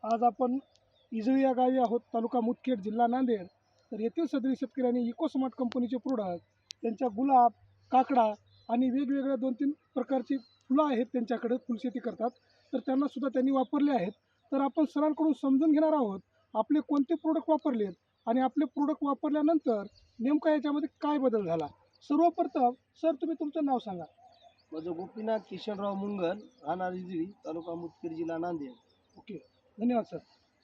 आज आपण इजळी या गावी आहोत, तालुका मुदखेड, जिल्हा नांदेड. तर येथील सदरी शेतकऱ्यांनी इकोस्मार्ट कंपनीचे प्रोडक्ट, त्यांच्या गुलाब, काकडा आणि वेगवेगळ्या 2-3 प्रकारची फुलं आहेत त्यांच्याकडे, फुलशेती करतात. तर त्यांना सुद्धा त्यांनी वापरले आहेत. तर आपण सरांकडून समजून घेणार आहोत आपले कोणते प्रोडक्ट वापरलेत आणि आपले प्रोडक्ट वापरल्यानंतर नेमका याच्यामध्ये काय बदल झाला. सर्वप्रथम सर तुम्ही तुमचं नाव सांगा. माझं गोपीनाथ किशनराव मुंगल, राहणार इजळी, तालुका मुदखेड, जिल्हा नांदेड. ओके, धन्यवाद सर.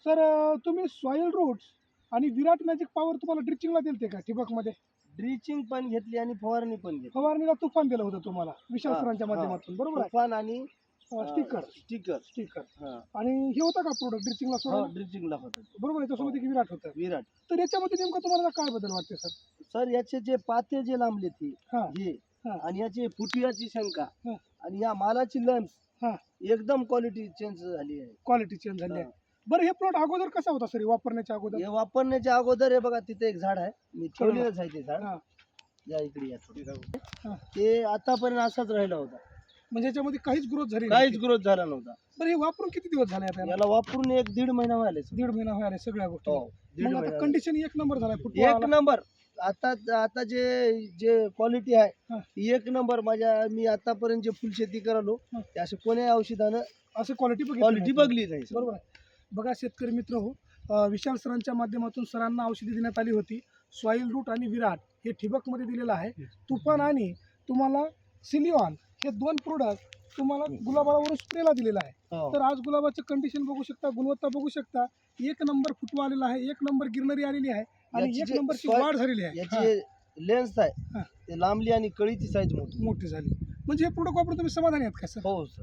सर तुम्ही सॉईल रूट्स आणि विराट मॅजिक पॉवर तुम्हाला ड्रिचिंगला दिलते का ठिबकमध्ये? ड्रिचिंग पण घेतली आणि फवारणी पण घेतली. फवारणीला तुफान दिलं होतं तुम्हाला विशाल हा, सरांच्या हा. माध्यमातून, बरोबर आहे? तुफान आणि स्टिकर स्टिकर. स्टिकर हा, आणि हे होतं का प्रोडक्ट ड्रिचिंगला सोडा? ड्रिचिंगला होतं. बरोबर, याच्यासोबत एक विराट होतं. विराट. तर याच्यामध्ये नेमकं तुम्हाला काय बदल वाटते सर? सर याचे जे पाते जे लांबले ते हा हे हा आणि याची फुटव्याची शंका हा. आणि या मालाची लंच हा, एकदम क्वालिटी चेंज झाली आहे. क्वालिटी चेंज झाली आहे. हा. बरं, हे प्लॉट अगोदर कसा होता सर वापरण्याच्या अगोदर? हे वापरण्याच्या अगोदर हे बघा तिथे एक झाड आहे, मी ठेवलेलंच आहे ते झाड. हा या इकडे या थोडी. हा. ते आतापर्यंत असाच राहिला होता, म्हणजे याच्यामध्ये काहीच ग्रोथ झाली काहीच नाही. ग्रोथ झाला नव्हता. बरं, हे वापरून किती दिवस झाले आता? याला वापरून 1-1.5 महिना व्हायला. 1.5 महिना व्हायला सगळ्या गोष्टी. हो, 1.5 मग आता महिना. कंडिशन एक नंबर झालाय, फुटवा एक आला. नंबर. आता आता जे जे क्वालिटी आहे हा. ती एक नंबर. मी आतापर्यंत जे फुलशेती करालो हा. ते असे कोण्या औषधानं असं क्वालिटी क्वालिटी बघली नाही. बरोबर आहे. बघा शेतकरी मित्र हो, विशाल सरांच्या माध्यमातून सरांना औषधी देण्यात आली होती. सॉईल रूट आणि विराट हे ठिबकमध्ये दिलेलं आहे. तुफान आणि तुम्हाला सिलिऑन हे 2 प्रोडक्ट तुम्हाला गुलाबावरून स्प्रेला दिलेला आहे. हो. तर आज गुलाबाचं कंडिशन बघू शकता, गुणवत्ता बघू शकता. एक नंबर फुटवा आलेला आहे, एक नंबर गिरनरी आलेली आहे आणि याची एक जे नंबरची soil- वाढ झालेली आहे. याची लेन्स आहे हा. ते लांबली आणि कळीची साईज मोठी. मोठी झाली. म्हणजे हे प्रोडक्ट वापरून तुम्ही समाधानी आहात का सर? हो सर.